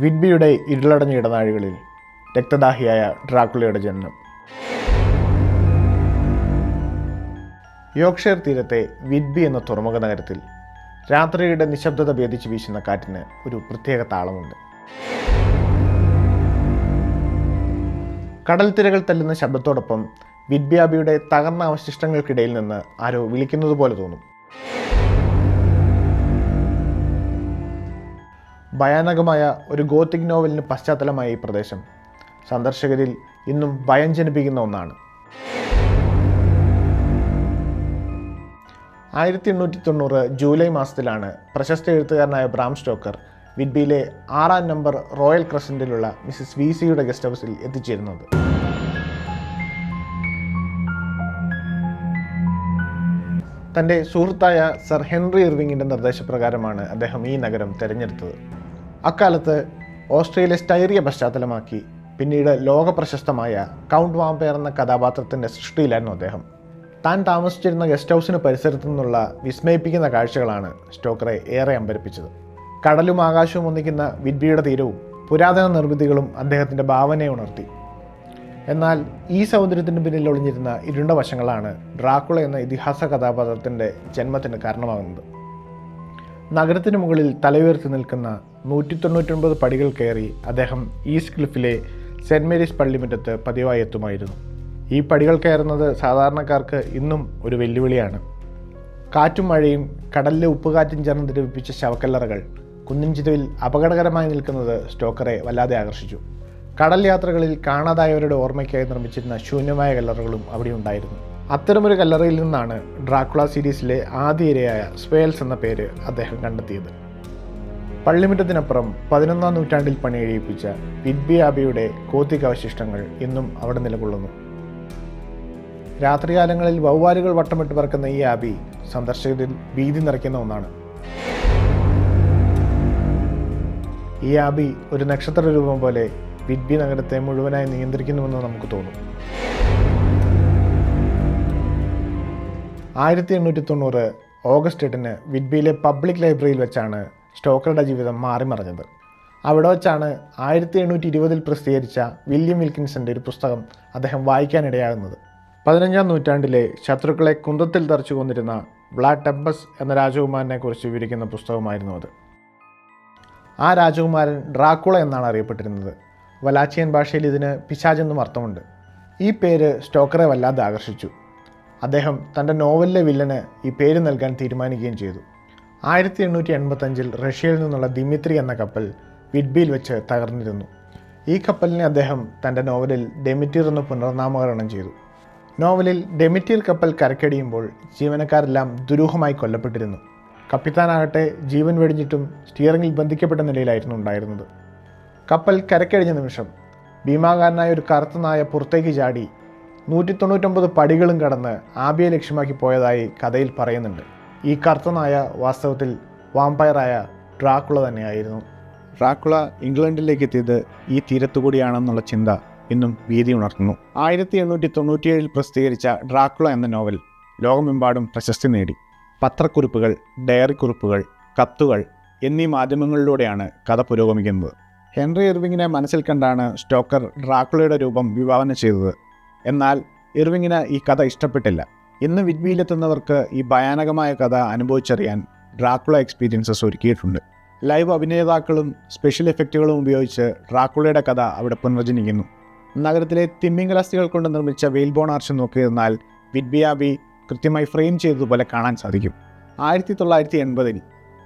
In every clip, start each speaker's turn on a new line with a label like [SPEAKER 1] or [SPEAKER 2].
[SPEAKER 1] വിഡ്ബിയുടെ ഇരുളടഞ്ഞ ഇടനാഴികളിൽ രക്തദാഹിയായ ഡ്രാക്കുളയുടെ ജനനം. യോർക്ക്ഷയർ തീരത്തെ വിഡ്ബി എന്ന തുറമുഖ നഗരത്തിൽ രാത്രിയുടെ നിശബ്ദത ഭേദിച്ച് വീശുന്ന കാറ്റിന് ഒരു പ്രത്യേക താളമുണ്ട്. കടൽ തിരകൾ തല്ലുന്ന ശബ്ദത്തോടൊപ്പം വിഡ്ബി ആബിയുടെ തകർന്ന അവശിഷ്ടങ്ങൾക്കിടയിൽ നിന്ന് ആരോ വിളിക്കുന്നത് പോലെ തോന്നും. ഭയാനകമായ ഒരു ഗോത്തിക് നോവലിന് പശ്ചാത്തലമായ ഈ പ്രദേശം സന്ദർശകരിൽ ഇന്നും ഭയം ജനിപ്പിക്കുന്ന ഒന്നാണ്. 1890 ജൂലൈ മാസത്തിലാണ് പ്രശസ്ത എഴുത്തുകാരനായ ബ്രാം സ്റ്റോക്കർ വിഡ്ബിയിലെ 6-ാം നമ്പർ റോയൽ ക്രസൻറ്റിലുള്ള മിസ്സിസ് വീസിയുടെ ഗസ്റ്റ് ഹൗസിൽ എത്തിച്ചേരുന്നത്. തൻ്റെ സുഹൃത്തായ സർ ഹെൻറി ഇർവിങ്ങിൻ്റെ നിർദ്ദേശപ്രകാരമാണ് അദ്ദേഹം ഈ നഗരം തിരഞ്ഞെടുത്തത്. അക്കാലത്ത് ഓസ്ട്രേലിയ സ്റ്റൈറിയ പശ്ചാത്തലമാക്കി പിന്നീട് ലോക പ്രശസ്തമായ കൗണ്ട് വാമ്പയർ എന്ന കഥാപാത്രത്തിൻ്റെ സൃഷ്ടിയിലായിരുന്നു അദ്ദേഹം. താൻ താമസിച്ചിരുന്ന ഗസ്റ്റ് ഹൗസിന് പരിസരത്തു നിന്നുള്ള വിസ്മയിപ്പിക്കുന്ന കാഴ്ചകളാണ് സ്റ്റോക്കറെ ഏറെ അമ്പരപ്പിച്ചത്. കടലും ആകാശവും ഒന്നിക്കുന്ന വിഡ്ബിയുടെ തീരവും പുരാതന നിർമ്മിതികളും അദ്ദേഹത്തിൻ്റെ ഭാവനയെ ഉണർത്തി. എന്നാൽ ഈ സൗന്ദര്യത്തിന് പിന്നിൽ ഒളിഞ്ഞിരുന്ന ഇരുണ്ട വശങ്ങളാണ് ഡ്രാക്കുള എന്ന ഇതിഹാസ കഥാപാത്രത്തിൻ്റെ ജന്മത്തിന് കാരണമാകുന്നത്. നഗരത്തിന് മുകളിൽ തലയുയർത്തി നിൽക്കുന്ന 199 പടികൾ കയറി അദ്ദേഹം ഈസ്റ്റ് ക്ലിഫിലെ സെൻറ്റ് മേരീസ് പള്ളിമുറ്റത്ത് പതിവായി എത്തുമായിരുന്നു. ഈ പടികൾ കയറുന്നത് സാധാരണക്കാർക്ക് ഇന്നും ഒരു വെല്ലുവിളിയാണ്. കാറ്റും മഴയും കടലിലെ ഉപ്പുകാറ്റും ചേർന്ന് ദ്രവിപ്പിച്ച ശവക്കല്ലറകൾ കുന്നിൻ ചിതവിൽ അപകടകരമായി നിൽക്കുന്നത് സ്റ്റോക്കറെ വല്ലാതെ ആകർഷിച്ചു. കടൽ യാത്രകളിൽ കാണാതായവരുടെ ഓർമ്മയ്ക്കായി നിർമ്മിച്ചിരുന്ന ശൂന്യമായ കല്ലറകളും അവിടെ ഉണ്ടായിരുന്നു. അത്തരമൊരു കല്ലറയിൽ നിന്നാണ് ഡ്രാക്കുള സീരീസിലെ ആദ്യ ഇരയായ സ്വേൽസ് എന്ന പേര് അദ്ദേഹം കണ്ടെത്തിയത്. പള്ളിമുറ്റത്തിനപ്പുറം 11-ാം നൂറ്റാണ്ടിൽ പണിയെഴുപ്പിച്ച വിഡ്ബി ആബിയുടെ ഗോത്തിക് അവശിഷ്ടങ്ങൾ ഇന്നും അവിടെ നിലകൊള്ളുന്നു. രാത്രികാലങ്ങളിൽ വവ്വാലുകൾ വട്ടമിട്ട് പറക്കുന്ന ഈ ആബി സന്ദർശകരിൽ ഭീതി നിറയ്ക്കുന്ന ഒന്നാണ്. ഈ ആബി ഒരു നക്ഷത്ര രൂപം പോലെ വിഡ്ബി നഗരത്തെ മുഴുവനായി നിയന്ത്രിക്കുന്നുവെന്ന് നമുക്ക് തോന്നും. 1890 ഓഗസ്റ്റ് 8-ന് വിഡ്ബിയിലെ പബ്ലിക് ലൈബ്രറിയിൽ വെച്ചാണ് സ്റ്റോക്കറുടെ ജീവിതം മാറിമറിഞ്ഞത്. അവിടെ വെച്ചാണ് 1820 പ്രസിദ്ധീകരിച്ച വില്യം വിൽക്കിൻസന്റെ ഒരു പുസ്തകം അദ്ദേഹം വായിക്കാനിടയാകുന്നത്. 15-ാം നൂറ്റാണ്ടിലെ ശത്രുക്കളെ കുന്തത്തിൽ തറച്ചു കൊന്നിരുന്ന ബ്ലാഡ് ടെമ്പസ് എന്ന രാജകുമാരനെ കുറിച്ച് വിവരിക്കുന്ന പുസ്തകമായിരുന്നു അത്. ആ രാജകുമാരൻ ഡ്രാക്കുള എന്നാണ് അറിയപ്പെട്ടിരുന്നത്. വലാച്ചിയൻ ഭാഷയിൽ ഇതിന് പിശാചെന്നും അർത്ഥമുണ്ട്. ഈ പേര് സ്റ്റോക്കറെ വല്ലാതെ ആകർഷിച്ചു. അദ്ദേഹം തൻ്റെ നോവലിലെ വില്ലന് ഈ പേര് നൽകാൻ തീരുമാനിക്കുകയും ചെയ്തു. 1885 റഷ്യയിൽ നിന്നുള്ള ദിമിത്രി എന്ന കപ്പൽ വിഡ്ബിയിൽ വെച്ച് തകർന്നിരുന്നു. ഈ കപ്പലിനെ അദ്ദേഹം തൻ്റെ നോവലിൽ ഡെമിറ്റീർ എന്ന് പുനർനാമകരണം ചെയ്തു. നോവലിൽ ഡെമിറ്റീർ കപ്പൽ കരക്കടിയുമ്പോൾ ജീവനക്കാരെല്ലാം ദുരൂഹമായി കൊല്ലപ്പെട്ടിരുന്നു. കപ്പിത്താനാകട്ടെ ജീവൻ വെടിഞ്ഞിട്ടും സ്റ്റിയറിംഗിൽ ബന്ധിക്കപ്പെട്ട നിലയിലായിരുന്നു ഉണ്ടായിരുന്നത്. കപ്പൽ കരക്കടിഞ്ഞ നിമിഷം ഭീമാകാരനായ ഒരു കറുത്ത നായ പുറത്തേക്ക് ചാടി 199 പടികളും കടന്ന് ആബിയെ ലക്ഷ്യമാക്കി പോയതായി കഥയിൽ പറയുന്നുണ്ട്. ഈ കറുത്ത നായ വാസ്തവത്തിൽ വാമ്പയറായ ഡ്രാക്കുള തന്നെയായിരുന്നു. ഡ്രാക്കുള ഇംഗ്ലണ്ടിലേക്ക് എത്തിയത് ഈ തീരത്തുകൂടിയാണെന്നുള്ള ചിന്ത ഇന്നും ഭീതി ഉണർത്തുന്നു. 1897 പ്രസിദ്ധീകരിച്ച ഡ്രാക്കുള എന്ന നോവൽ ലോകമെമ്പാടും പ്രശസ്തി നേടി. പത്രക്കുറിപ്പുകൾ, ഡയറി കുറിപ്പുകൾ, കത്തുകൾ എന്നീ മാധ്യമങ്ങളിലൂടെയാണ് കഥ പുരോഗമിക്കുന്നത്. ഹെൻറി ഇർവിങ്ങിനെ മനസ്സിൽ കണ്ടാണ് സ്റ്റോക്കർ ഡ്രാക്കുളയുടെ രൂപം വിഭാവന ചെയ്തത്. എന്നാൽ ഇർവിങ്ങിന് ഈ കഥ ഇഷ്ടപ്പെട്ടില്ല. ഇന്ന് വിഡ്ബിയിലെത്തുന്നവർക്ക് ഈ ഭയാനകമായ കഥ അനുഭവിച്ചറിയാൻ ഡ്രാക്കുള എക്സ്പീരിയൻസസ് ഒരുക്കിയിട്ടുണ്ട്. ലൈവ് അഭിനേതാക്കളും സ്പെഷ്യൽ എഫക്റ്റുകളും ഉപയോഗിച്ച് ഡ്രാക്കുളയുടെ കഥ അവിടെ പുനർജനിക്കുന്നു. നഗരത്തിലെ തിമ്മിംഗലാസ്തികൾ കൊണ്ട് നിർമ്മിച്ച വെയിൽബോൺ ആർച്ച് നോക്കിയിരുന്നാൽ വിഡ്ബി ആബി കൃത്യമായി ഫ്രെയിം ചെയ്തതുപോലെ കാണാൻ സാധിക്കും. 1980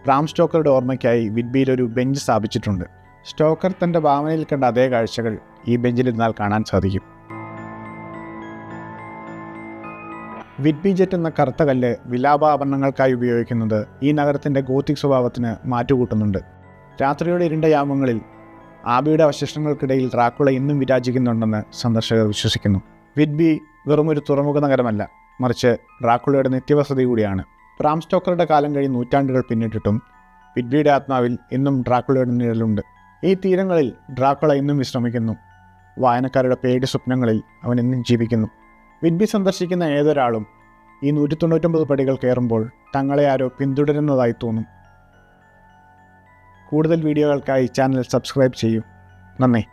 [SPEAKER 1] ബ്രാം സ്റ്റോക്കറുടെ ഓർമ്മയ്ക്കായി വിഡ്ബിയിൽ ഒരു ബെഞ്ച് സ്ഥാപിച്ചിട്ടുണ്ട്. സ്റ്റോക്കർ തൻ്റെ ഭാവനയിൽ കണ്ട അതേ കാഴ്ചകൾ ഈ ബെഞ്ചിലിരുന്നാൽ കാണാൻ സാധിക്കും. വിഡ്ബി ജെറ്റ് എന്ന കറുത്ത കല്ല് വിലാപാഭരണങ്ങൾക്കായി ഉപയോഗിക്കുന്നത് ഈ നഗരത്തിൻ്റെ ഗോത്തിക് സ്വഭാവത്തിന് മാറ്റുകൂട്ടുന്നുണ്ട്. രാത്രിയുടെ ഇരുണ്ട യാമങ്ങളിൽ ആബിയുടെ അവശിഷ്ടങ്ങൾക്കിടയിൽ ഡ്രാക്കുള ഇന്നും വിരാജിക്കുന്നുണ്ടെന്ന് സന്ദർശകർ വിശ്വസിക്കുന്നു. വിഡ്ബി വെറുമൊരു തുറമുഖ നഗരമല്ല, മറിച്ച് ഡ്രാക്കുളയുടെ നിത്യവസതി കൂടിയാണ്. ബ്രാം സ്റ്റോക്കറുടെ കാലം കഴിഞ്ഞ് നൂറ്റാണ്ടുകൾ പിന്നിട്ടിട്ടും വിഡ്ബിയുടെ ആത്മാവിൽ ഇന്നും ഡ്രാക്കുളയുടെ നിഴലുണ്ട്. ഈ തീരങ്ങളിൽ ഡ്രാക്കുള ഇന്നും വിശ്രമിക്കുന്നു. വായനക്കാരുടെ പേടി സ്വപ്നങ്ങളിൽ അവൻ ഇന്നും ജീവിക്കുന്നു. വിഡ്ബി സന്ദർശിക്കുന്ന ഏതൊരാളും ഈ 199 പടികൾ കയറുമ്പോൾ തങ്ങളെ ആരോ പിന്തുടരുന്നതായി തോന്നും.
[SPEAKER 2] കൂടുതൽ വീഡിയോകൾക്കായി ചാനൽ സബ്സ്ക്രൈബ് ചെയ്യൂ. നന്ദി.